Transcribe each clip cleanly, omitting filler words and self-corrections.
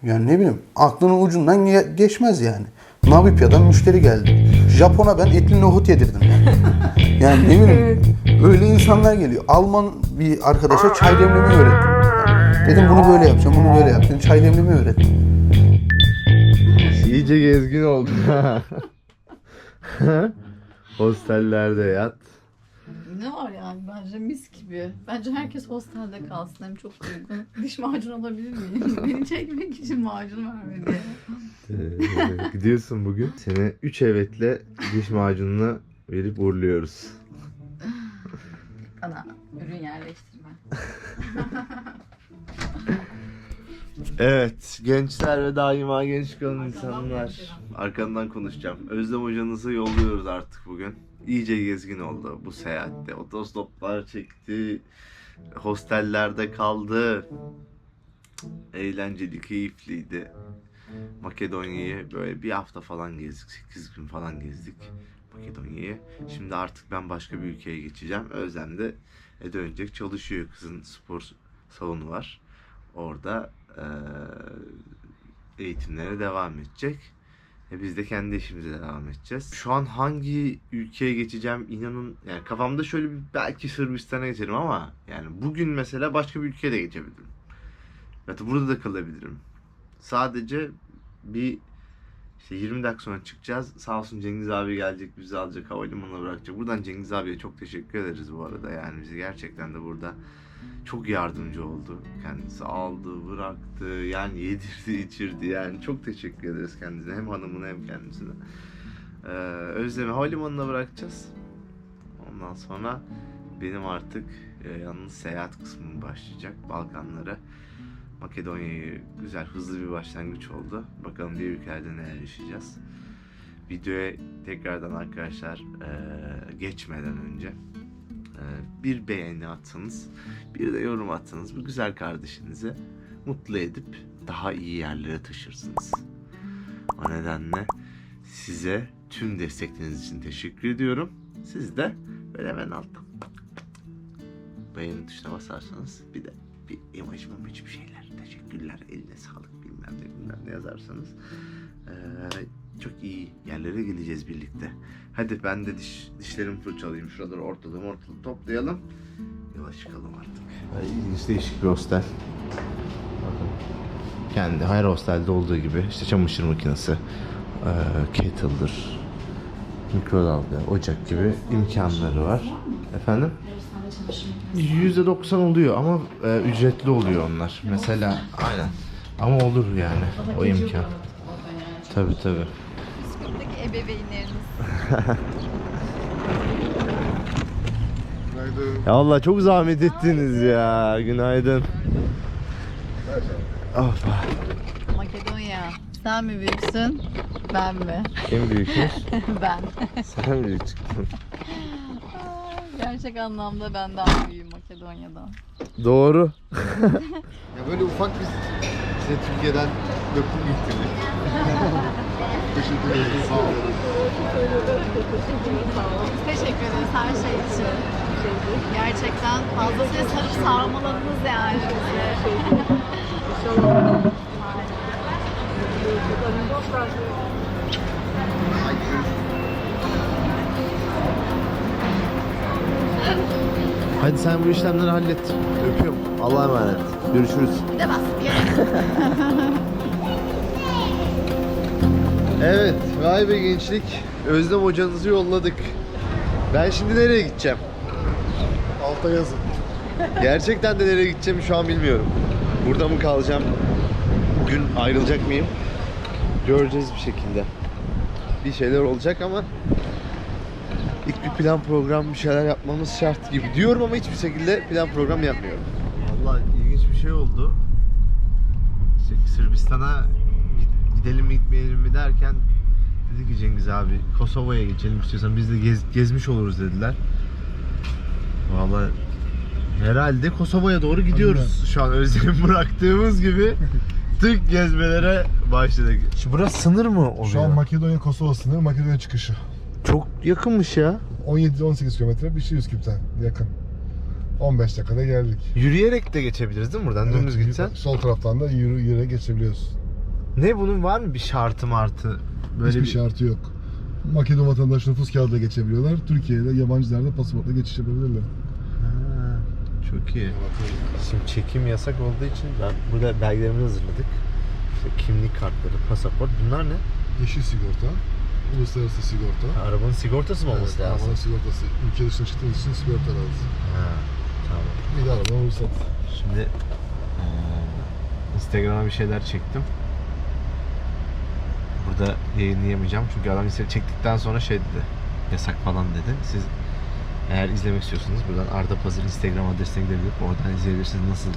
Yani ne bileyim aklının ucundan geçmez yani. Nabipya'dan müşteri geldi. Japon'a ben etli nohut yedirdim yani. Yani ne bileyim öyle insanlar geliyor. Alman bir arkadaşa çay demlemeyi öğrettim. Yani dedim bunu böyle yapacağım, bunu böyle yapacağım. Çay demlemeyi öğrettim. İyice gezgin oldun. Hostellerde yat. Ne var yani bence mis gibi. Bence herkes hostelde kalsın. Hem çok uygun. Diş macunu alabilir miyim? Beni çekmek için macun vermedi. Gidiyorsun bugün. Seni 3 evetle diş macununa verip uğurluyoruz. Bana ürün yerleştirme. Evet, gençler ve daima genç kalan insanlar. Arkandan konuşacağım. Özlem hocanızı yolluyoruz artık bugün. İyice gezgin oldu bu seyahatte. Otostoplar çekti. Hostellerde kaldı. Eğlenceli, keyifliydi. Makedonya'yı böyle bir hafta falan gezdik. 8 gün falan gezdik Makedonya'yı. Şimdi artık ben başka bir ülkeye geçeceğim. Özlem de dönecek. Çalışıyor. Kızın spor salonu var. Orada eğitimlere devam edecek. Biz de kendi işimize devam edeceğiz. Şu an hangi ülkeye geçeceğim inanın yani kafamda şöyle bir belki Sırbistan'a geçerim ama yani bugün mesela başka bir ülkeye de geçebilirim. Hatta burada da kalabilirim. Sadece bir işte 20 dakika sonra çıkacağız. Sağ olsun Cengiz abi gelecek, bizi alacak, havalimanına bırakacak. Buradan Cengiz abiye çok teşekkür ederiz bu arada. Yani bizi gerçekten de burada çok yardımcı oldu. Kendisi aldı, bıraktı, yani yedirdi, içirdi. Yani çok teşekkür ederiz kendisine. Hem hanımına hem kendisine. Özlem'i havalimanına bırakacağız. Ondan sonra benim artık yalnız seyahat kısmım başlayacak. Balkanlara. Makedonya'yı güzel, hızlı bir başlangıç oldu. Bakalım diğer ülkelerde neler yaşayacağız. Videoya tekrardan arkadaşlar geçmeden önce bir beğeni atsanız, bir de yorum atsanız bu güzel kardeşinizi mutlu edip daha iyi yerlere taşırsınız. O nedenle size tüm destekleriniz için teşekkür ediyorum. Siz de böyle hemen alttan beğeni tuşuna basarsanız bir de bir imajım hiçbir şeyler. Teşekkürler, eline sağlık bilmem ne yazarsanız çok iyi yerlere geleceğiz birlikte. Hadi ben de dişlerimi fırçalayayım. Şuraları ortalığı toplayalım. Yola çıkalım artık. İlginç değişik bir hostel. Bakın. Kendi her hostelde olduğu gibi işte çamaşır makinesi, kettle'dır, mikrodalga, ocak gibi imkanları var. Efendim? %90 oluyor ama ücretli oluyor onlar. Mesela aynen. Ama olur yani o imkan. Tabii. Buradaki ebeveynleriniz. Ya Allah çok zahmet ettiniz ya. Günaydın. Of. Makedonya. Sen mi büyüksün? Ben mi? Kim büyükmüş? Ben. Sen büyük çıktın. Gerçek anlamda ben daha büyüğüm Makedonya'dan. Doğru. Ya böyle ufak bir size Türkiye'den lokum getirdik. Teşekkür ederim. Sağ olun. Teşekkür ederiz her şey için. Gerçekten fazlasıyla sarıp sarmaladınız yani bizi. Hadi sen bu işlemleri hallet. Öpüyorum. Allah'a emanet. Görüşürüz. Bir de bas. Evet, vay be gençlik. Özlem hocanızı yolladık. Ben şimdi nereye gideceğim? Alta yazın. Gerçekten de nereye gideceğimi şu an bilmiyorum. Burada mı kalacağım? Bugün ayrılacak mıyım? Göreceğiz bir şekilde. Bir şeyler olacak ama ilk bir plan program bir şeyler yapmamız şart gibi diyorum ama hiçbir şekilde plan program yapmıyorum. Vallahi ilginç bir şey oldu. İşte Sırbistan'a gidelim mi gitmeyelim mi derken dedi ki Cengiz abi Kosova'ya geçelim istiyorsan biz de gezmiş oluruz dediler. Vallahi herhalde Kosova'ya doğru gidiyoruz. Şu an Özlem'i bıraktığımız gibi tık gezmelere başladık. Şimdi burası sınır mı oluyor? Şu an Makedonya Kosova sınırı, Makedonya çıkışı. Çok yakınmış ya. 17-18 kilometre bir şey Üsküp'ten yakın. 15 dakikada geldik. Yürüyerek de geçebiliriz değil mi buradan? Dümdüz gitsen. Sol taraftan da yürüyerek geçebiliyorsun. Ne bunun var mı bir şartı martı? Böyle Hiçbir bir şartı yok. Makedon vatandaşı nüfus kağıdıyla geçebiliyorlar. Türkiye'de yabancılar da pasaportla geçiş yapabilirler. Ha, çok iyi. Şimdi çekim yasak olduğu için ben burada belgelerimizi hazırladık. İşte kimlik kartları, pasaport, bunlar ne? Yeşil sigorta, uluslararası sigorta. Arabanın sigortası mı olması Evet, lazım? arabanın sigortası. Ülke dışına çıktığınız için sigorta lazım. Ha, tamam. Bir de araba ruhsat. Şimdi Instagram'a bir şeyler çektim. Burada yayınlayamayacağım çünkü adam listeyi çektikten sonra şey dedi, yasak falan dedi. Siz eğer izlemek istiyorsanız buradan Arda Pazır Instagram adresine gidebilip oradan izleyebilirsiniz nasıl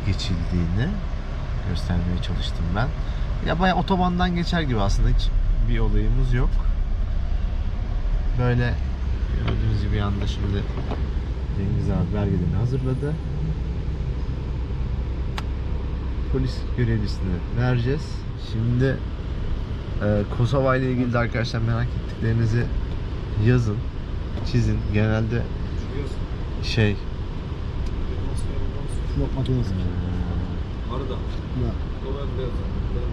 geçildiğini göstermeye çalıştım ben. Ya bayağı otobandan geçer gibi aslında, hiç bir olayımız yok. Böyle gördüğünüz gibi yanında şimdi Cengiz abi belgelerini hazırladı. Polis görevlisine vereceğiz. Şimdi Kosova ile ilgili de arkadaşlar merak ettiklerinizi yazın, çizin. Genelde şey Şlop makinesi.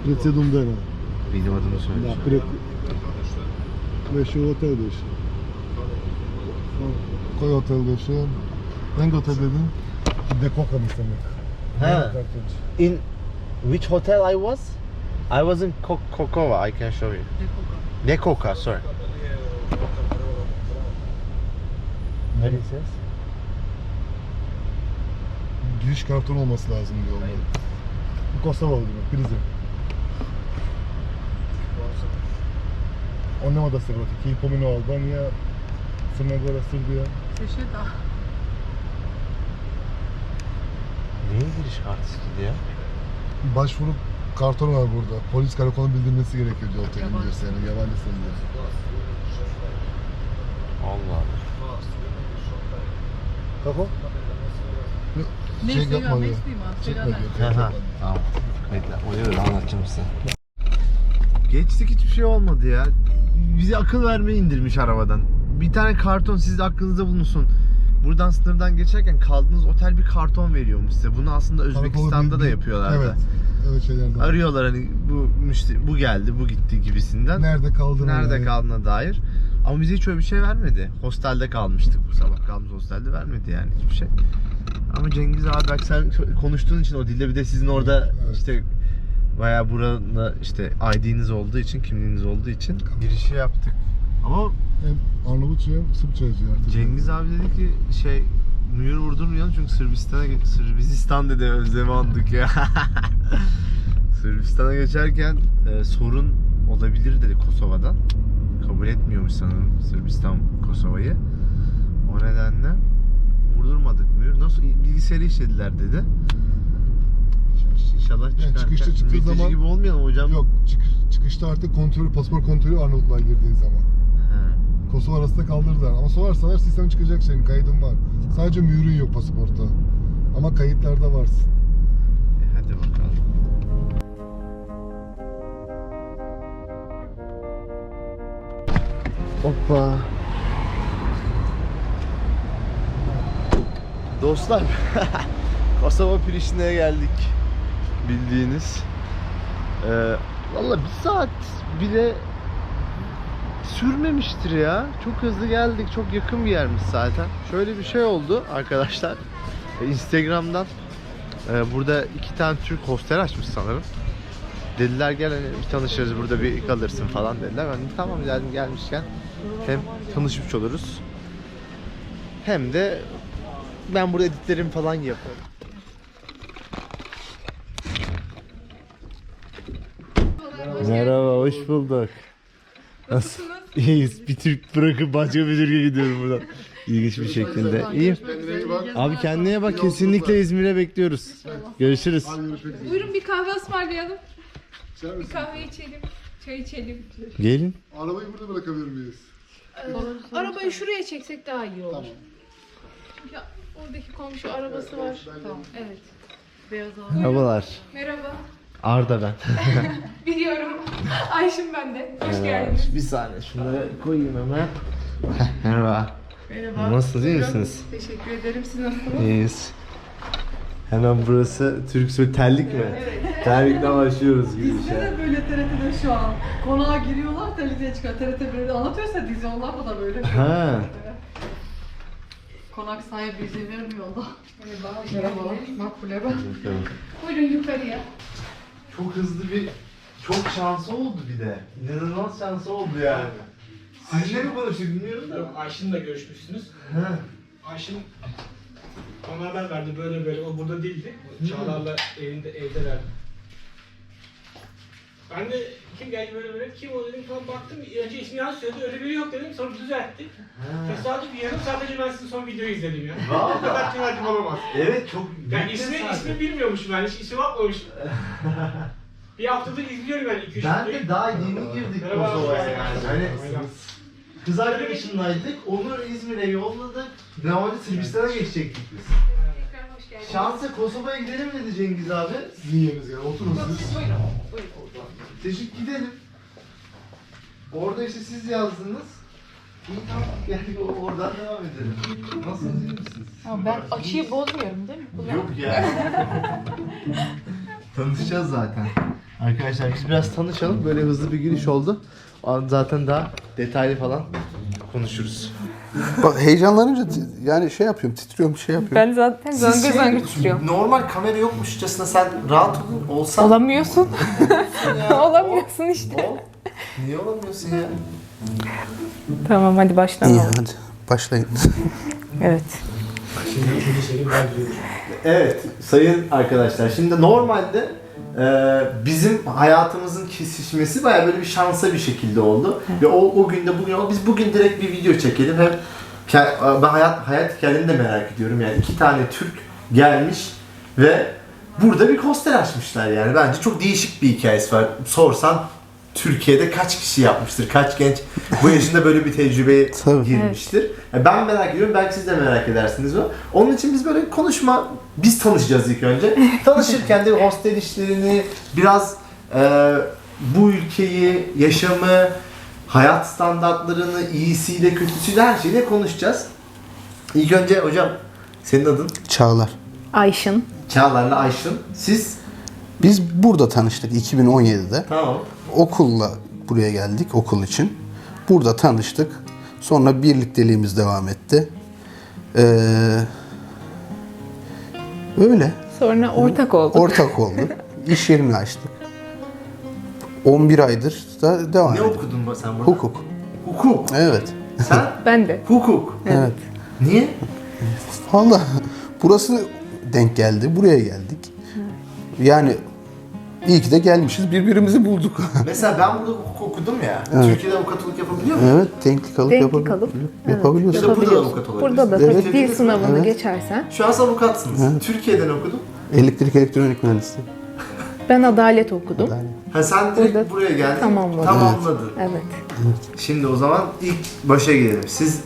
Predsjedum dana. benim adımı söyleyeceğim. Da, Beşi otel beşi. Koy otel beşi. Hangi otel dedin? Dekoka mı istemek? Ha. In which hotel I was? I was in Kokova. I can show you. Dekoka, sorry. What is this? Giriş kartonu olması lazım diyor olmalı. Bu Kosovalı demek, Prizren. On nema da se vrati. Ki pomenu Albanija, Crna Gora, Srbija. Neye giriş kartı istedi ya? Başvuru kartonu var burada. Polis karakolunun bildirmesi gerekiyor diyor otelin diyor senin. Yabancısın diyor. Allah Allah. Kako? Ne Şey istiyor, yapma ne diyor. isteyeyim abi? Çekme Söyle diyor. Aha, tamam. Bekle, oluyor anlatacağım size. Geçtik, hiçbir şey olmadı ya. Bize akıl vermeyi indirmiş arabadan. Bir tane karton, siz de aklınızda bulunsun. Buradan sınırdan geçerken kaldığınız otel bir karton veriyormuş size. Bunu aslında Özbekistan'da da yapıyorlardı. Evet. Evet şeylerden. Arıyorlar hani bu geldi, bu gitti gibisinden. Nerede kaldığına Nerede kaldığına dair. Ama bize hiç öyle bir şey vermedi. Hostelde kalmıştık bu sabah. Kaldığımız hostelde vermedi yani hiçbir şey. Ama Cengiz abi bak sen konuştuğun için o dilde, bir de sizin orada Evet. işte bayağı buranın işte ID'niz olduğu için, kimliğiniz olduğu için girişi yaptık. Ama Hem Arnavutça hem Sırpça yazıyor artık. Cengiz abi dedi ki mühür vurdurmayalım çünkü Sırbistan dedi, özlemi andık ya. Sırbistan'a geçerken sorun olabilir dedi Kosova'dan. Kabul etmiyormuş sanırım Sırbistan Kosova'yı. O nedenle vurdurmadık mühür. Nasıl bilgisayarı işlediler dedi. İnşallah çıkarken çıkışta çıktığı mülteci zaman- gibi olmayalım hocam. Yok, çıkışta artık kontrolü, pasaport kontrolü Arnavutluğa girdiğin zaman. He. Kosova arasında kaldırdılar. Ama sorarsalar sistem çıkacak senin, kaydın var. Sadece mührün yok pasaportta. Ama kayıtlarda varsın. Hadi bakalım. Hoppa. Dostlar, Kosova Priştine'ye geldik. Bildiğiniz. Valla bir saat bile sürmemiştir ya. Çok hızlı geldik. Çok yakın bir yermiş zaten. Şöyle bir şey oldu arkadaşlar. Instagram'dan burada 2 tane Türk hostel açmış sanırım. Dediler gel hani bir tanışırız, burada bir kalırsın falan dediler. Ben de tamam dedim, gelmişken hem tanışmış oluruz hem de ben burada editlerimi falan yaparım. Merhaba, hoş bulduk. Nasılsınız? İyiyiz. Bir Türk bırakıp başka bir Türkiye gidiyorum buradan. İlginç bir şekilde. İyiyim. Kendine iyi bak. Abi kendine iyi bak. Kesinlikle İzmir'e bekliyoruz. Görüşürüz. Görüşmek üzere. Buyurun bir kahve ısmarlayalım. İçer Bir misin? kahve içelim. Çay içelim. Gelin. Arabayı burada bırakabilir miyiz? Arabayı şuraya çeksek daha iyi olur. Tamam. Ya, oradaki komşu arabası var. Tamam. Evet. Beyaz abi. Merhabalar. Merhaba. Arda ben. Biliyorum. Ayşim ben de. Hoş geldiniz. Bir saniye şunları koyayım hemen. Merhaba. Merhaba. Nasılsınız, iyi misiniz? Teşekkür ederim. Siz nasılsınız? İyiyiz. Hemen burası Türk Terlik mi? Evet. Terlikten başlıyoruz Bizde de böyle TRT'de şu an. Konağa giriyorlar, televizyona çıkıyor. TRT böyle anlatıyorsa dizi onlar da böyle. Ha. Konak sahibi izin vermiyor da. Merhabalar, Makbule ben. Buyurun yukarıya. Çok hızlı bir, çok şansı oldu bir de. İnanılmaz şansı oldu yani. Sizinle mi konuştuk bilmiyorum da. Yok, Ayşin'le görüşmüşsünüz. Ha. Ayşin bana haber verdi böyle böyle, o burada değildi. Çağlar'la evdelerdi. Ben de kim geldi böyle böyle, kim o dedim falan baktım. Önce ismini yanlış söyledi, öyle biri yok dedim, sonra düzeltti. Tesadüf yarım sadece ben sizin son videoyu izledim ya. Vallahi. O kadar tesadüf olamaz. Evet çok Ben büyük ismi tesadüf. bilmiyormuşum, ben hiç ismi bakmamışım. Bir haftadır izliyorum ben 2-3 Ben videoyu. de daha yeni girdik Merhaba. Kosova'ya yani. Hani Aynen. kız arkadaşımlaydık, onu İzmir'e yolladık. Normalde Sırbistan'a geçecektik biz. Tekrar hoş geldiniz. Şansa Kosova'ya gidelim dedi Cengiz abi. Sizin yeriniz yani oturun siz. Buyurun. Buyurun. Teşekkür gidelim. Orada işte siz yazdınız. İyi tamam geldik oradan devam edelim. Nasılsınız iyi misiniz? Ben açıyı bozmuyorum değil mi? Yok ya. Tanışacağız zaten. Arkadaşlar biz biraz tanışalım. Böyle hızlı bir giriş oldu. O an zaten daha detaylı falan konuşuruz. Bak heyecanlanınca yani şey yapıyorum, titriyorum, şey yapıyorum. Ben zaten zangır zangır titriyorum. Normal kamera yokmuşçasına sen rahat olsan... Olamıyorsun. Ya, Olamıyorsun işte. ol. Niye olamıyorsun ya? Tamam hadi İyi başlayalım. hadi başlayın. Evet. Evet sayın arkadaşlar, şimdi normalde bizim hayatımızın kesişmesi bayağı böyle bir şansa bir şekilde oldu. Ve o günde bugün oldu. Biz bugün direkt bir video çekelim. Hem ben hayat hikayelerini de merak ediyorum. Yani 2 tane Türk gelmiş ve burada bir hostel açmışlar yani. Bence çok değişik bir hikayesi var. Sorsan Türkiye'de kaç kişi yapmıştır, kaç genç bu yaşında böyle bir tecrübeye Tabii. girmiştir. Yani ben merak ediyorum, belki siz de merak edersiniz bu. Onun için biz böyle biz tanışacağız ilk önce. Tanışırken de hostel işlerini, biraz bu ülkeyi, yaşamı, hayat standartlarını, iyisiyle, kötüsüyle, her şeyle konuşacağız. İlk önce hocam, senin adın? Çağlar. Ayşın. Çağlar'la Ayşın. Siz? Biz burada tanıştık 2017'de. Tamam. Okulla buraya geldik, okul için. Burada tanıştık. Sonra birlikteliğimiz devam etti. Öyle. Sonra ortak olduk. Ortak olduk. İş yerini açtık. 11 aydır da devam Ne ediyor. okudun sen burada? Hukuk. Hukuk. Evet. Sen? Ben de. Hukuk. Evet. Niye? Vallahi burası denk geldi. Buraya geldik. Yani iyi ki de gelmişiz. Birbirimizi bulduk. Mesela ben burada hukuk okudum ya. Evet. Türkiye'de avukatlık yapabiliyor muyum? Evet, denklik alıp Denklik alıp, yapabiliyorsun. İşte burada da avukat olabilirsin. Burada da Evet. tabii dil sınavını Evet. geçersen. Şu an siz avukatsınız. Evet. Türkiye'den okudum. Elektrik elektronik mühendisliği. Ben adalet okudum. Ha sen direkt Burada buraya geldin. tamamladım. Tamamladın. Evet. Şimdi o zaman ilk başa gelelim. Siz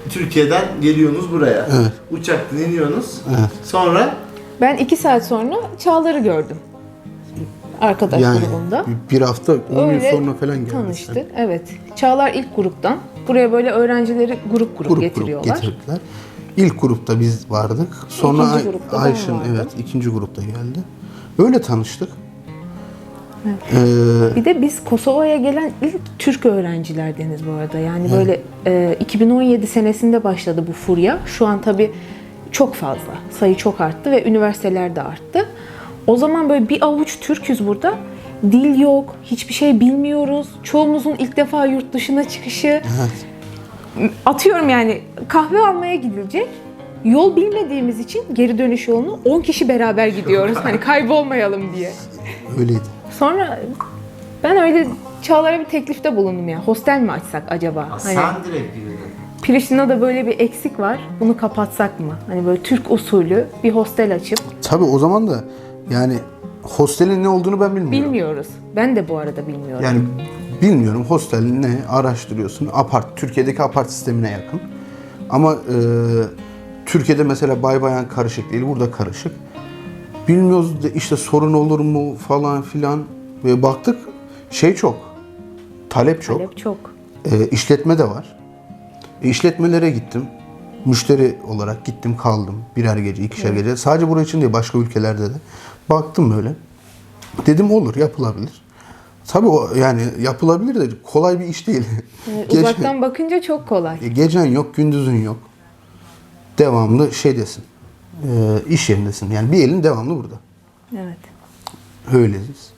Türkiye'den geliyorsunuz buraya. Evet. Uçaktan iniyorsunuz. Evet. Sonra Ben 2 saat sonra Çağlar'ı gördüm. Arkadaş Yani grubunda. bir hafta, 10 gün Öyle sonra falan geldik. tanıştık. Evet. Çağlar ilk gruptan. Buraya böyle öğrencileri grup getiriyorlar. getirdiler. İlk grupta biz vardık. Sonra İkinci grupta ben Ayşın vardım. evet ikinci grupta geldi. Öyle tanıştık. Bir de biz Kosova'ya gelen ilk Türk öğrencilerdeniz bu arada. Yani böyle 2017 senesinde başladı bu furya. Şu an tabii çok fazla. Sayı çok arttı ve üniversiteler de arttı. O zaman böyle bir avuç Türk'üz burada. Dil yok, hiçbir şey bilmiyoruz. Çoğumuzun ilk defa yurt dışına çıkışı. Evet. Atıyorum yani kahve almaya gidilecek. Yol bilmediğimiz için geri dönüş yolunu 10 kişi beraber gidiyoruz. Hani kaybolmayalım diye. Öyleydi. Sonra ben öyle Çağlar'a bir teklifte bulundum ya. Hostel mi açsak acaba? Hani sen direkt girdin. Priştine'de böyle bir eksik var. Bunu kapatsak mı? Hani böyle Türk usulü bir hostel açıp Tabii o zaman da yani hostelin ne olduğunu ben bilmiyorum. bilmiyoruz. Ben de bu arada bilmiyorum. Yani bilmiyorum hostel ne araştırıyorsun. Apart, Türkiye'deki apart sistemine yakın. Ama Türkiye'de mesela bay bayan karışık değil, burada karışık. Bilmiyoruz da işte sorun olur mu falan filan. Ve baktık çok, talep çok. Talep çok. İşletme de var. İşletmelere gittim. Müşteri olarak gittim kaldım. Birer gece, ikişer gece. Sadece burası için değil, başka ülkelerde de. Baktım böyle. Dedim olur, yapılabilir. Tabii o yani yapılabilir de kolay bir iş değil. Uzaktan bakınca çok kolay. Gecen yok, gündüzün yok. Devamlı şeydesin. İş yerindesin. Yani bir elin devamlı burada. Evet. Öyleyiz.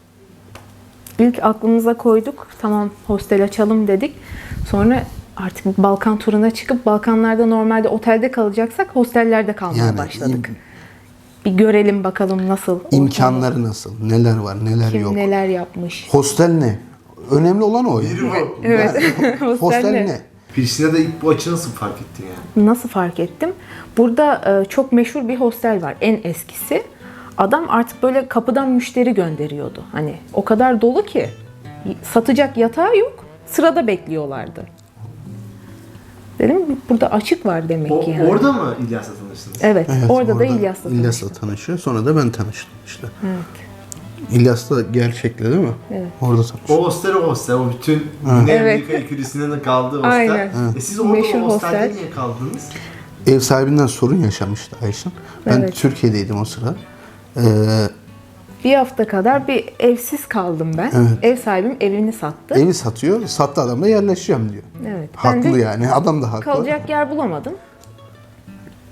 İlk aklımıza koyduk. Tamam hostel açalım dedik. Sonra artık bir Balkan turuna çıkıp Balkanlarda normalde otelde kalacaksak hostellerde kalmaya Yani başladık. Bir görelim bakalım nasıl. İmkanları nasıl? Neler var, neler Kim yok? neler yapmış. Hostel ne? Önemli olan o. Yani. Evet. Hostel ne? Priştine'de ilk bu açı nasıl fark ettin yani? Nasıl fark ettim? Burada çok meşhur bir hostel var. En eskisi. Adam artık böyle kapıdan müşteri gönderiyordu. Hani o kadar dolu ki satacak yatağı yok. Sırada bekliyorlardı. Dedim burada açık var demek ki yani. Orada mı İlyas'la tanıştınız? Evet, orada da İlyas'la İlyas'la tanışıyor. Sonra da ben tanıştım işte. İlyas da gerçekle değil mi? Evet. Orada tanışıyor. O hostel, o bütün Güney Evet. Amerika ikilisinden de kaldığı hostel. Aynen. Siz orada Meşhur o hostelde hostel. niye kaldınız? Ev sahibinden sorun yaşamıştı Ayşin. Ben Evet. Türkiye'deydim o sıra. Bir hafta kadar bir evsiz kaldım ben. Evet. Ev sahibim evini sattı. Evi satıyor. Sattı adam da yerleşeceğim diyor. Evet. Ben Haklı de yani. Adam da haklı. kalacak yer bulamadım.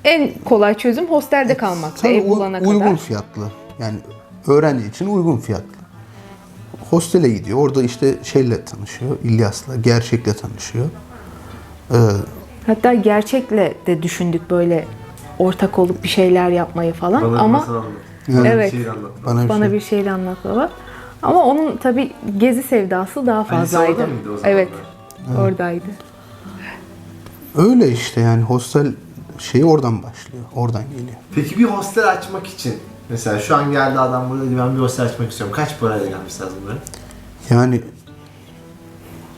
En kolay çözüm hostelde kalmak. Tabii Ev bulana uygun kadar. fiyatlı. Yani öğrenci için uygun fiyatlı. Hostele gidiyor. Orada işte şeyle tanışıyor. İlyas'la, gerçekle tanışıyor. Hatta gerçekle de düşündük böyle ortak olup bir şeyler yapmayı falan. Bana ama nasıl anlat? Evet. Bir şey anlat. Bana bir şeyle anlat baba. Ama onun tabii gezi sevdası daha fazlaydı. orada mıydı o zaman? Evet. Oradaydı. Öyle işte yani hostel şeyi oradan başlıyor. Oradan geliyor. Peki bir hostel açmak için mesela şu an geldi adam burada dedi ben bir hostel açmak istiyorum. Kaç parayla gelmiş lazım buraya? Yani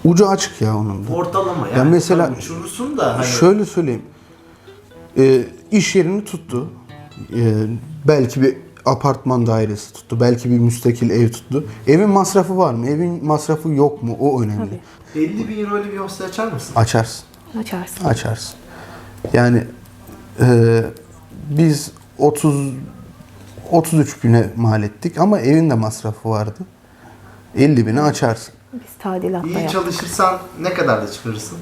ucu açık ya onun da. Ortalama yani. Ya mesela Tabii uçurursun da hani. şöyle söyleyeyim. İş yerini tuttu. Belki bir apartman dairesi tuttu. Belki bir müstakil ev tuttu. Evin masrafı var mı? Evin masrafı yok mu? O önemli. 50 bin euro'yla bir hostel açar mısın? Açarsın. Açarsın. Açarsın. Yani biz 33 bine mal ettik ama evin de masrafı vardı. 50 bine açarsın. Biz tadilatta İyi yaptık. çalışırsan ne kadar da çıkarırsın?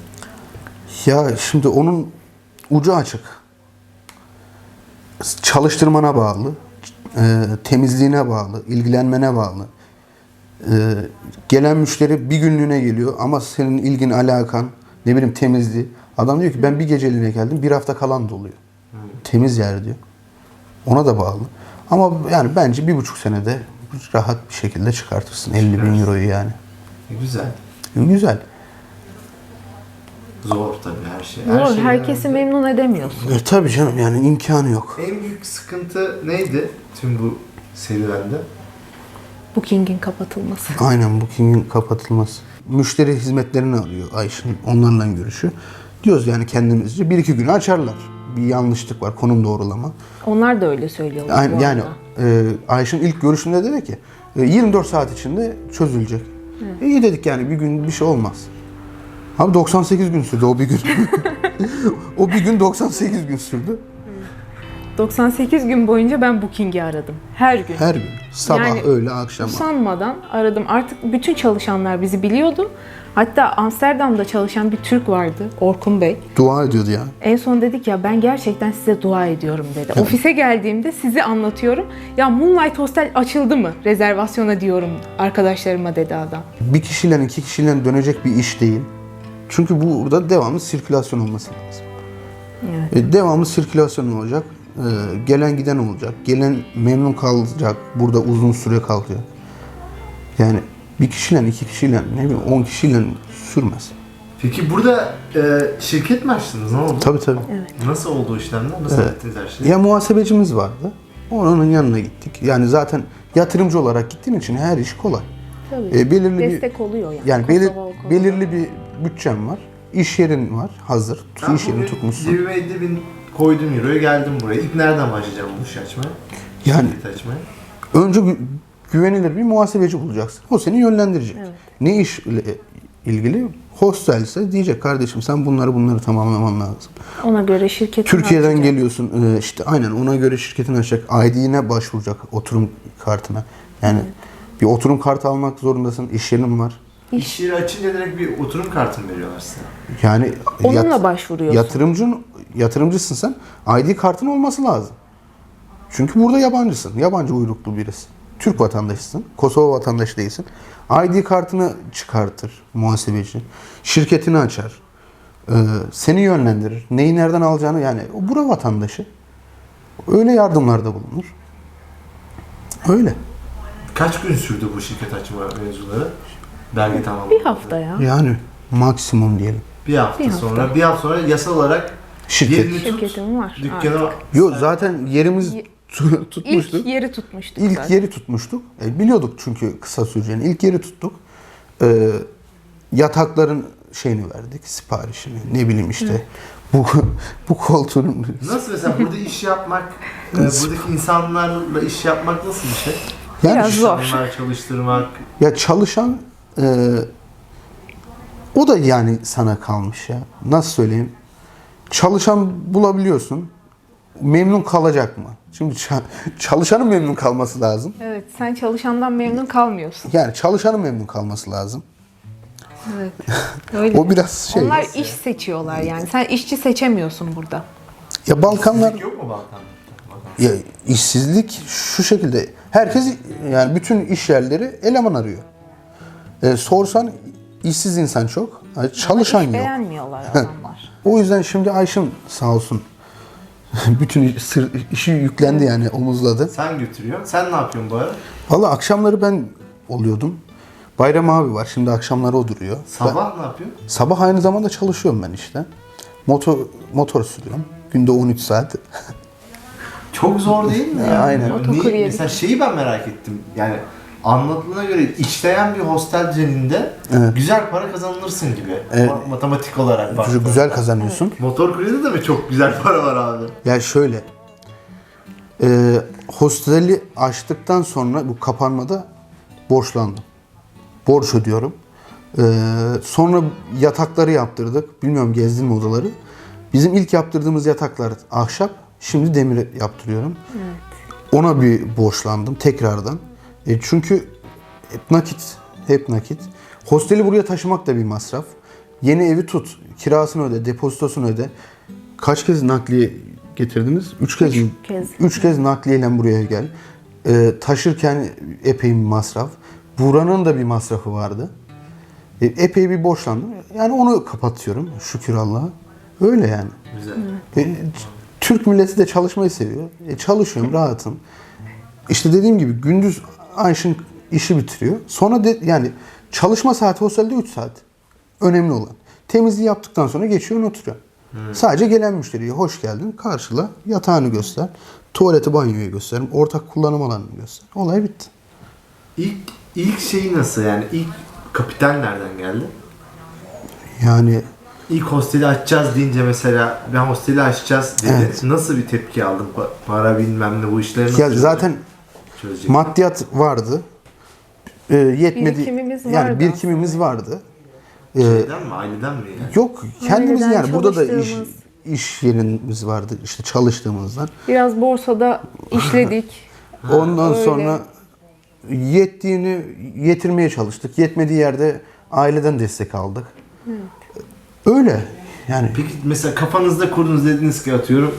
Ya şimdi onun ucu açık. Çalıştırmana bağlı, temizliğine bağlı, ilgilenmene bağlı. Gelen müşteri bir günlüğüne geliyor ama senin ilgin, alakan, ne bileyim temizliği. Adam diyor ki ben bir geceliğine geldim, bir hafta kalan da oluyor. Temiz yer diyor. Ona da bağlı. Ama yani bence 1,5 senede rahat bir şekilde çıkartırsın 50 bin euroyu yani. Güzel. Güzel. Zor tabii her şey. Zor. Her şeyden Herkesi önce. memnun edemiyorsun. Tabii canım yani imkanı yok. En büyük sıkıntı neydi tüm bu serüvende? Booking'in kapatılması. Aynen Booking'in kapatılması. Müşteri hizmetlerini alıyor Ayşin. Onlarla görüşüyor. Diyoruz yani kendimizce 1-2 güne açarlar. Bir yanlışlık var, konum doğrulama. Onlar da öyle söylüyorlar bu Yani arada. Ayşin ilk görüşünde dedi ki 24 saat içinde çözülecek. İyi dedik yani bir gün bir şey olmaz. Abi 98 gün sürdü o bir gün. O bir gün 98 gün sürdü. 98 gün boyunca ben Booking'i aradım. Her gün. Her gün. Sabah, Yani öğle, akşam. Usanmadan aradım. Artık bütün çalışanlar bizi biliyordu. Hatta Amsterdam'da çalışan bir Türk vardı, Orkun Bey. Dua ediyordu ya. En son dedik ya ben gerçekten size dua ediyorum dedi. Ofise geldiğimde sizi anlatıyorum. Ya Moonlight Hostel açıldı mı? Rezervasyona diyorum arkadaşlarıma dedi adam. Bir kişiyle 2 kişiyle dönecek bir iş değil. Çünkü burada devamlı sirkülasyon olması lazım. Evet. Devamlı sirkülasyon olacak. Gelen giden olacak. Gelen memnun kalacak. Burada uzun süre kalacak. Yani bir kişiyle 2 kişiyle ne bileyim 10 kişiyle sürmez. Peki burada şirket mi açtınız? Ne oldu? Tabii tabii. Nasıl oldu o işlemler? Nasıl ettiniz her şeyi? Ya muhasebecimiz vardı. Onun yanına gittik. Yani zaten yatırımcı olarak gittiğin için her iş kolay. Tabii. Belirli Destek oluyor yani. Yani Kosova o konuda. belirli bir bütçem var. İş yerin var hazır. Ben İş yerini bugün tutmuşsun. 20 bin koydum euroya geldim buraya. İlk nereden başlayacağım bu işi açmaya? Yani Şirket açmaya. önce güvenilir bir muhasebeci bulacaksın. O seni yönlendirecek. Evet. Ne işle ilgili? Hostelse diyecek kardeşim sen bunları tamamlaman lazım. Ona göre şirket Türkiye'den geliyorsun işte aynen ona göre şirketin açacak. ID'ne başvuracak oturum kartına. Yani Bir oturum kartı almak zorundasın. İş yerin var. İş yeri açınca direkt bir oturum kartı mı veriyorlar size? Yani Onunla başvuruyorsun. yatırımcısın sen. ID kartın olması lazım. Çünkü burada yabancısın. Yabancı uyruklu birisi. Türk vatandaşısın. Kosova vatandaşı değilsin. ID kartını çıkartır muhasebeci. Şirketini açar. Seni yönlendirir. Neyi nereden alacağını, yani o bura vatandaşı. Öyle yardımlarda bulunur. Öyle. Kaç gün sürdü bu şirket açma mevzuları? Belge tamamlamak. Bir hafta ya. Yani maksimum diyelim. Bir hafta sonra yasal olarak Şirket. yerini tut, Şirketim var. dükkanı Yok, zaten yerimiz tutmuştuk. İlk yeri tutmuştuk İlk zaten. yeri tutmuştuk. Biliyorduk çünkü kısa süreceğini. İlk yeri tuttuk. Yatakların şeyini verdik, siparişini. Ne bileyim işte. Bu koltuğun... Nasıl mesela burada iş yapmak, buradaki insanlarla iş yapmak nasıl bir şey? Yani Biraz zor. İnsanlar çalıştırmak. ya çalışan o da yani sana kalmış ya. Nasıl söyleyeyim? Çalışan bulabiliyorsun. Memnun kalacak mı? Şimdi çalışanın memnun kalması lazım. Evet, sen çalışandan memnun kalmıyorsun. Yani çalışanın memnun kalması lazım. Evet. Öyle. O biraz şey. Onlar iş seçiyorlar yani. Sen işçi seçemiyorsun burada. Ya Balkanlar, Yok mu Balkan'da? ya işsizlik şu şekilde. Herkes, yani bütün iş yerleri eleman arıyor. Sorsan işsiz insan çok. Yani çalışan Hiç yok. beğenmiyorlar adamlar. O yüzden şimdi Ayşın sağ olsun bütün işi yüklendi, yani omuzladı. Sen götürüyorsun. Sen ne yapıyorsun bu ara? Valla akşamları ben oluyordum. Bayram abi var. Şimdi akşamları o duruyor. Sabah ne yapıyorsun? Sabah aynı zamanda çalışıyorum ben işte. Motor sürüyorum. Günde 13 saat. Çok zor değil mi ya? Aynen. Otokuryelik. Mesela şeyi ben merak ettim. Yani anlatıldığına göre işleyen bir hostel düzeninde güzel para kazanırsın gibi. Evet. Matematik olarak baktığında. Güzel kazanıyorsun. Motor kuryede de mi çok güzel para var abi? Ya şöyle. Hosteli açtıktan sonra bu kapanmada borçlandım. Borç ödüyorum. Sonra yatakları yaptırdık. Bilmiyorum, gezdin mi odaları? Bizim ilk yaptırdığımız yataklar ahşap. Şimdi demir yaptırıyorum. Evet. Ona bir borçlandım tekrardan. Çünkü hep nakit. Hosteli buraya taşımak da bir masraf. Yeni evi tut, kirasını öde, depozitosunu öde. Kaç kez nakliye getirdiniz? 3 kez mi? kez. 3 kez nakliyeyle buraya gel. Taşırken epey bir masraf. Buranın da bir masrafı vardı. Epey bir borçlandım. Yani onu kapatıyorum şükür Allah'a. Öyle yani. Güzel. Türk milleti de çalışmayı seviyor. Çalışıyorum, rahatım. İşte dediğim gibi gündüz Ayşin işi bitiriyor. Sonra yani çalışma saati hostelde 3 saat. Önemli olan. Temizliği yaptıktan sonra geçiyorsun, oturuyorsun. Sadece gelen müşteriye hoş geldin, karşıla, yatağını göster, tuvaleti, banyoyu göster, ortak kullanım alanını göster. Olay bitti. İlk şeyi nasıl yani? İlk kapital nereden geldi? Yani İlk hosteli açacağız deyince mesela ben hosteli açacağız dedi. Evet. Nasıl bir tepki aldın? Para bilmem ne bu işleri nasıl ya zaten çözecek? maddiyat vardı. Yetmedi. Birikimimiz yani vardı birikimimiz vardı. Şeyden mi? Aileden mi yani? Yok, kendimiz Aileden yani burada da çalıştığımız. iş yerimiz vardı işte çalıştığımızdan. Biraz borsada işledik. Ondan öyle. sonra yettiğini yetirmeye çalıştık. Yetmediği yerde aileden destek aldık. Öyle yani. Peki mesela kafanızda kurdunuz, dediniz ki atıyorum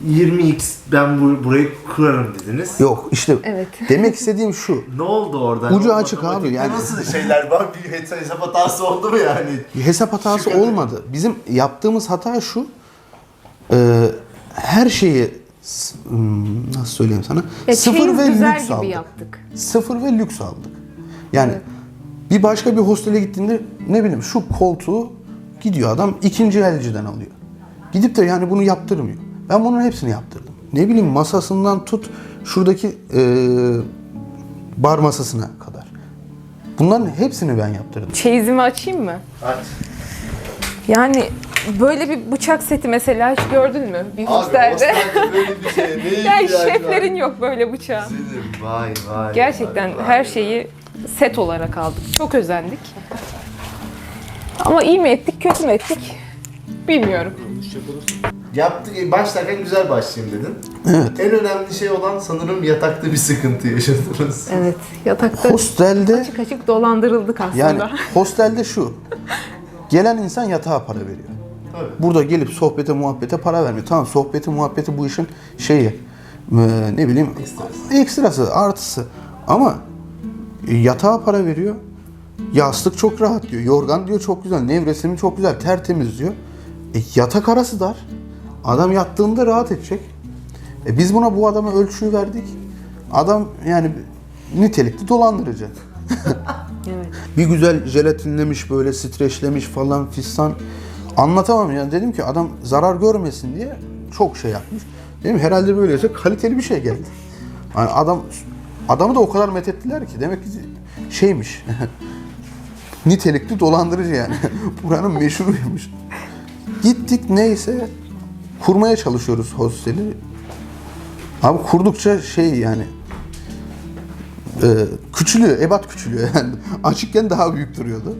20x ben burayı kurarım dediniz. Yok işte Evet. demek istediğim şu. Ne oldu orada? Ucu O açık abi, matematikte yani. Nasıl şeyler var? Bir hesap hatası oldu mu yani? Hesap hatası Şükür. olmadı. Bizim yaptığımız hata şu. Her şeyi nasıl söyleyeyim sana? Ya Sıfır çeyiz ve güzel lüks gibi aldık. yaptık. Sıfır ve lüks aldık. Yani bir başka bir hostele gittiğinde ne bileyim şu koltuğu gidiyor adam ikinci elciden alıyor. Gidip de yani bunu yaptırmıyor. Ben bunun hepsini yaptırdım. Ne bileyim masasından tut şuradaki bar masasına kadar. Bunların hepsini ben yaptırdım. Çeyizimi açayım mı? Aç. Yani böyle bir bıçak seti mesela hiç gördün mü? Bir hostelde. böyle bir şey. Ne Yani şeflerin yok böyle bıçağı. Vay vay. Gerçekten vay, her şeyi set olarak aldık. Çok özendik. Ama iyi mi ettik, kötü mü ettik bilmiyorum. başlarken güzel başlayayım dedin. Evet. En önemli şey olan sanırım yatakta bir sıkıntı yaşadınız. Evet, yatakta Hostelde açık açık dolandırıldık aslında. yani hostelde şu. Gelen insan yatağa para veriyor. Tabii. Burada gelip sohbete muhabbete para vermiyor. Tamam, sohbeti muhabbeti bu işin şeyi. Ne bileyim ekstrası, artısı. Ama yatağa para veriyor. Yastık çok rahat diyor. Yorgan diyor çok güzel. Nevresim çok güzel. Tertemiz diyor. Yatak arası dar. Adam yattığında rahat edecek. Biz buna bu adama ölçüyü verdik. Adam yani nitelikli dolandırıcı. Evet. Bir güzel jelatinlemiş, böyle streçlemiş falan fistan. Anlatamam yani, dedim ki adam zarar görmesin diye çok şey yapmış. Dedim herhalde böyleyse kaliteli bir şey geldi. Yani adamı da o kadar methettiler ki demek ki şeymiş. Nitelikli dolandırıcı yani. Buranın meşhuruymuş. Gittik neyse kurmaya çalışıyoruz hosteli. Abi kurdukça şey yani küçülüyor, ebat küçülüyor yani. Açıkken daha büyük duruyordu.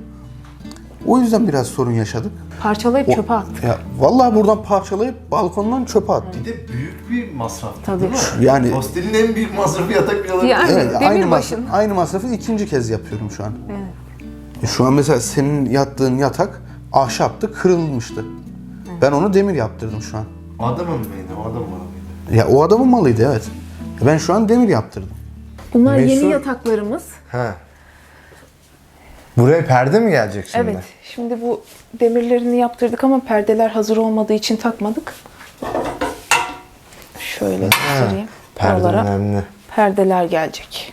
O yüzden biraz sorun yaşadık. Parçalayıp çöpe attık. Ya vallahi buradan parçalayıp balkondan çöpe attık. Bir de büyük bir masraf. Tabii. Değil mi? Yani Hostelin en büyük masrafı yatak bile olabilir. Yani evet, Demirbaş'ın. aynı masrafı ikinci kez yapıyorum şu an. Evet. Şu an mesela senin yattığın yatak ahşaptı, kırılmıştı. Ben onu demir yaptırdım şu an. Adamın mıydı? O adam mıydı? Ya o adamın malıydı evet. Ben şu an demir yaptırdım. Bunlar Meşhur- yeni yataklarımız. He. Buraya perde mi gelecek şimdi? Evet. Şimdi bu demirlerini yaptırdık ama perdeler hazır olmadığı için takmadık. Şöyle göstereyim. Perde Oralara önemli. perdeler gelecek.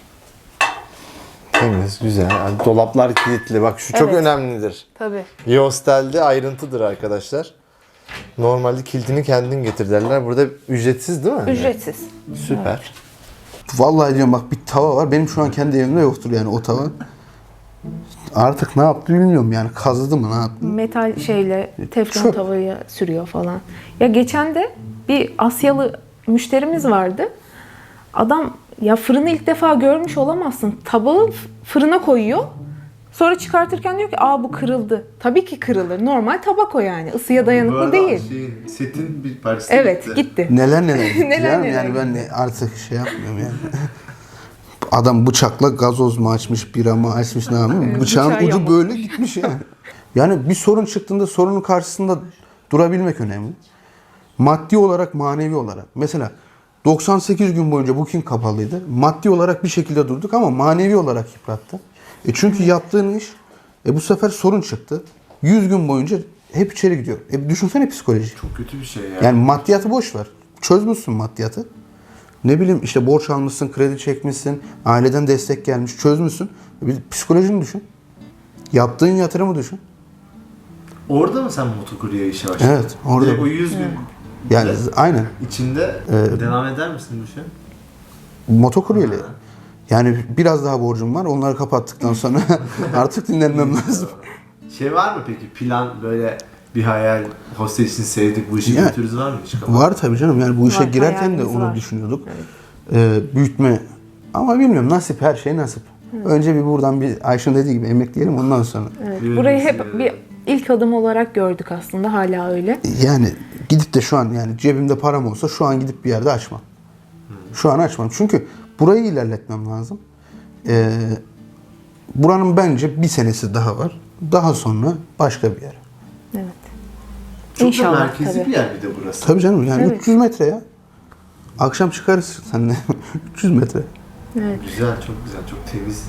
Temiz, güzel. Yani dolaplar kilitli. Bak şu çok Evet. önemlidir. Tabii. Bir hostelde ayrıntıdır arkadaşlar. Normalde kilidini kendin getir derler. Burada ücretsiz değil mi? Ücretsiz. Süper. Vallahi diyorum bak, bir tava var. Benim şu an kendi evimde yoktur yani o tava. Artık ne yaptı bilmiyorum yani, kazıdı mı ne yaptı? Metal şeyle teflon Çöp. tavaya sürüyor falan. Ya geçen de bir Asyalı müşterimiz vardı. Adam ya fırını ilk defa görmüş olamazsın. Tabağı fırına koyuyor. Sonra çıkartırken diyor ki bu kırıldı. Tabii ki kırılır. Normal tabak o yani. Isıya dayanıklı değil. Setin bir parçası Evet gitti. Neler gitti Neler yani. neler Yani ben artık şey yapmıyorum yani. Adam bıçakla gazoz mu açmış, bira mı açmış, ne yapayım? Bıçağın bıçağı ucu yamuk. böyle gitmiş yani. Yani bir sorun çıktığında sorunun karşısında durabilmek önemli. Maddi olarak, manevi olarak. Mesela 98 gün boyunca booking kapalıydı. Maddi olarak bir şekilde durduk ama manevi olarak yıprattı. Çünkü yaptığın iş bu sefer sorun çıktı. 100 gün boyunca hep içeri gidiyor. Düşünsene psikoloji. Çok kötü bir şey ya. Yani maddiyatı boş ver. Çözmüşsün maddiyatı. Ne bileyim işte borç almışsın, kredi çekmişsin, aileden destek gelmiş, çözmüşsün. Bir psikolojini düşün. Yaptığın yatırımı düşün. Orada mı sen motokurye işe başladın? Evet, orada. Direkt o 100 gün Yani aynen. içinde devam eder misin bu şey? Motokuryeyle. Yani biraz daha borcum var. Onları kapattıktan sonra artık dinlenmem lazım. Şey var mı peki plan, böyle bir hayal, hostel için sevdik bu işi Ya, götürürüz var mı hiç kafanda? Var tabii canım. Yani bu işe Var, girerken de hayalimiz onu var. düşünüyorduk. Büyütme. Ama bilmiyorum, nasip, her şey nasip. Önce bir buradan bir Ayşin dediği gibi emekleyelim, ondan sonra. Evet. Yürü Burayı bizi hep ya. bir ilk adım olarak gördük aslında. Hala öyle. Yani gidip de şu an yani cebimde param olsa şu an gidip bir yerde açmam. Şu an açmam. Çünkü burayı ilerletmem lazım. Buranın bence bir senesi daha var. Daha sonra başka bir yer. Evet. Çok İnşallah, da merkezi tabii. bir yer bir de burası. Tabii canım yani Evet. 300 metre ya. Akşam çıkarız seninle. 300 metre. Güzel, çok güzel, çok temiz.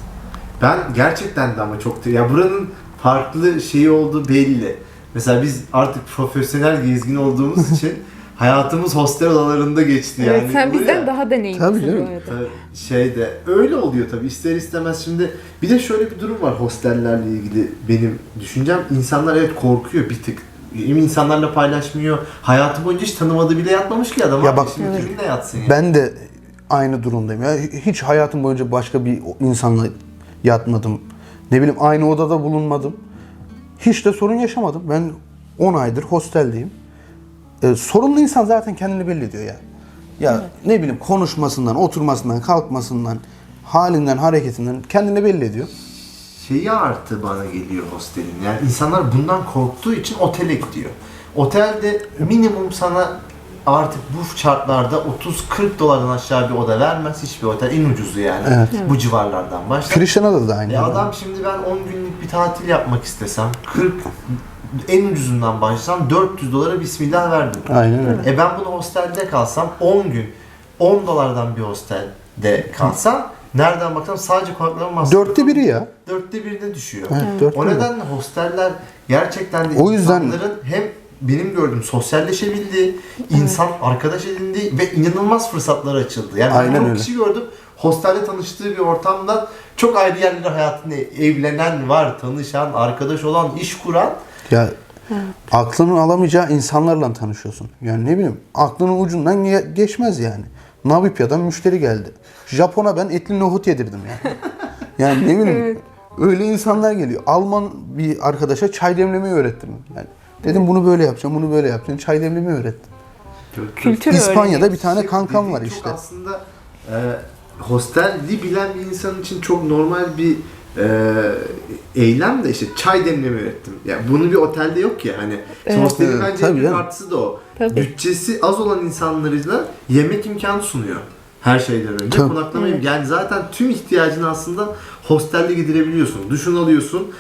Ben gerçekten de ama çok ya buranın farklı şeyi olduğu belli. Mesela biz artık profesyonel gezgin olduğumuz için hayatımız hostel odalarında geçti yani. Evet, sen Bu bizden ya. daha deneyimlisin Tabii bu canım. arada. Tabii şeyde öyle oluyor tabii, ister istemez. Şimdi bir de şöyle bir durum var hostellerle ilgili benim düşüncem. İnsanlar evet korkuyor bir tık. İnsanlarla paylaşmıyor. Hayatı boyunca hiç tanımadığı bile yatmamış ki adam. Ya bak, Şimdi kiminle yatsın ya? Ben de aynı durumdayım. Ya hiç hayatım boyunca başka bir insanla yatmadım. Ne bileyim aynı odada bulunmadım. Hiç de sorun yaşamadım. Ben 10 aydır hosteldeyim. Sorunlu insan zaten kendini belli ediyor ya. Ya ne bileyim konuşmasından, oturmasından, kalkmasından, halinden, hareketinden kendini belli ediyor. Şeyi artı bana geliyor hostelin. Yani insanlar bundan korktuğu için otele gidiyor. Otelde minimum sana artık bu şartlarda 30-40 dolardan aşağı bir oda vermez hiçbir otel. En ucuzu yani. Evet. Bu civarlardan başlar. Krishna'da da aynı. Adam şimdi ben 10 günlük bir tatil yapmak istesem 40 en ucuzundan başlasam 400 dolara bismillah verdim. Aynen öyle. Ben bunu hostelde kalsam 10 gün 10 dolardan bir hostelde kalsam nereden baksam sadece konaklama masrafı 1/4 ya. 1/4'e düşüyor. Evet, 4/1. O nedenle hosteller gerçekten de O yüzden- insanların hem benim gördüğüm sosyalleşebildiği, insan arkadaş edindiği ve inanılmaz fırsatlar açıldı. Yani Aynen ben çok öyle. kişi gördüm. Hostelde tanıştığı bir ortamda çok ayrı yerlere hayatında evlenen var, tanışan, arkadaş olan, iş kuran. Ya aklının alamayacağı insanlarla tanışıyorsun. Yani ne bileyim aklının ucundan geçmez yani. Navipya'dan müşteri geldi. Japon'a ben etli nohut yedirdim yani. Yani ne bileyim öyle insanlar geliyor. Alman bir arkadaşa çay demlemeyi öğrettim. Yani dedim bunu böyle yapacağım, bunu böyle yapacağım. Çay demlemeyi öğrettim. Kültür İspanya'da bir tane kankam Dediğin var çok işte. aslında hostelli bilen bir insan için çok normal bir eylem de işte çay demlemeyi öğrettim. Yani bunu bir otelde yok ya hani. Evet. Hostelin Evet, bence en tabii büyük canım. artısı da o. Tabii. Bütçesi az olan insanlarıyla yemek imkanı sunuyor. Her şeyden önce. Tabii. Konaklamayı yani zaten tüm ihtiyacını aslında hostelde giderebiliyorsun. Duşunu alıyorsun,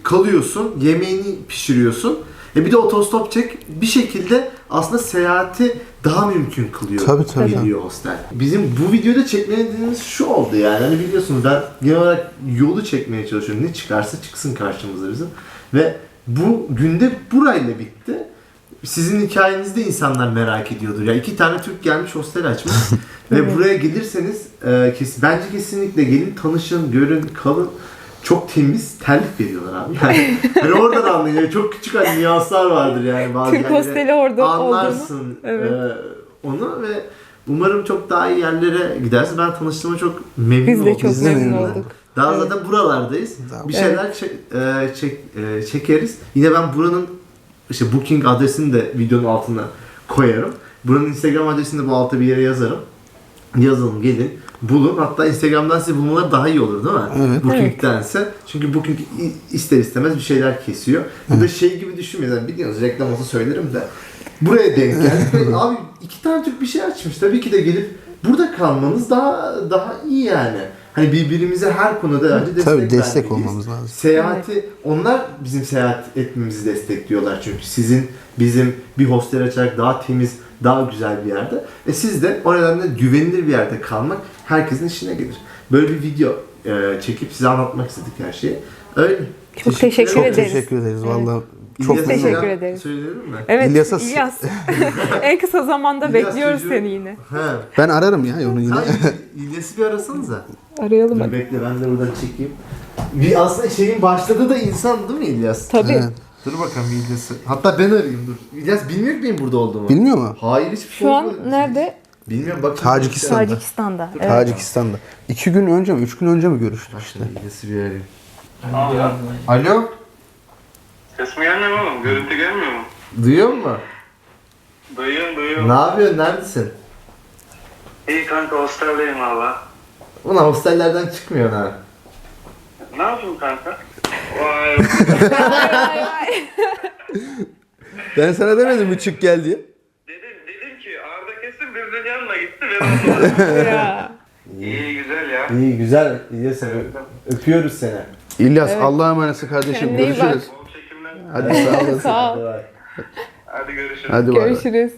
kalıyorsun, yemeğini pişiriyorsun. Bir de otostop çek bir şekilde aslında seyahati daha mümkün kılıyor. Tabii. Geliyor hostel. Bizim bu videoda çekmeye dediğimiz şu oldu yani. Hani biliyorsunuz ben genel olarak yolu çekmeye çalışıyorum. Ne çıkarsa çıksın karşımıza bizim. Ve bu günde burayla bitti. Sizin hikayenizde insanlar merak ediyordur. Ya 2 tane Türk gelmiş hostel açmış. Ve buraya gelirseniz bence kesinlikle gelin, tanışın, görün, kalın. Çok temiz, terlik veriyorlar abi. Yani oradan anlayacağım. Çok küçük hani nüanslar vardır yani bazı Türk yerlere. hosteli orada Anlarsın Evet. onu ve umarım çok daha iyi yerlere gidersin. Ben tanıştığıma çok memnun Biz de oldum. çok Biz de memnun memnun olduk. Daha zaten buralardayız. Tamam. Bir şeyler çekeriz. Yine ben buranın işte booking adresini de videonun altına koyarım. Buranın Instagram adresini de bu altta bir yere yazarım. Yazalım, gelin, bulun. Hatta Instagram'dan size bulmaları daha iyi olur değil mi? Evet. Booking'dense. Çünkü Booking ister istemez bir şeyler kesiyor. Bu da şey gibi düşünmeyin. Yani biliyorsunuz reklam olsa söylerim de. Buraya denk geldik. Ve abi 2 tane Türk bir şey açmış. Tabii ki de gelip burada kalmanız daha iyi yani. Hani birbirimize her konuda önce destek Tabii destek vermeliyiz. olmamız lazım. Seyahati, onlar bizim seyahat etmemizi destekliyorlar çünkü bizim bir hostel açarak daha temiz, daha güzel bir yerde. Siz de o nedenle güvenilir bir yerde kalmak herkesin işine gelir. Böyle bir video çekip size anlatmak istedik her şeyi. Öyle. Çok teşekkür Çok ederiz. teşekkür ederiz. Evet. Vallahi çok İlyas'a teşekkür selam ederiz. Söyleyelim mi? Evet İlyas'a- İlyas. En kısa zamanda İlyas bekliyoruz çocuğu- seni yine. He. Ben ararım ya onu yine. Ha, İlyas'ı bir arasanıza. Arayalım Dur hadi. bekle ben de buradan çekeyim. Bir aslında şeyin başladığı da insan değil mi İlyas? Tabii. Evet. Dur bakalım İlyas'ı. Hatta ben arayayım dur. İlyas bilmiyor ki benim burada olduğumu. Bilmiyor mu? Hayır hiçbir şey Şu an olmadı. nerede? Bilmiyorum bak. Tacikistan'da. Tacikistan'da. Evet. Tacikistan'da. 2 gün önce mi, 3 gün önce mi görüştük işte? İlyas'ı bir arayayım. Alo. Ses mi gelmiyor oğlum? Görüntü gelmiyor mu? Duyuyor musun? Duyuyorum. Ne yapıyorsun? Neredesin? İyi kanka hosteldeyim valla. Ulan hostellerden çıkmıyorsun ha. Ne yapayım kanka? Vay. Ben sana demedim mi çık gel diye. Dedim ki Arda kesin birbirinin yanına gitti ve Ya. İyi güzel ya. İyi güzel. İlyas öpüyoruz seni. İlyas Allah'a emanetsin kardeşim. Kendine iyi bak. Görüşürüz. Bol çekimler. Hadi sağ olasın. Sağ ol. Hadi bay. Hadi görüşürüz. Hadi bay bay. Görüşürüz.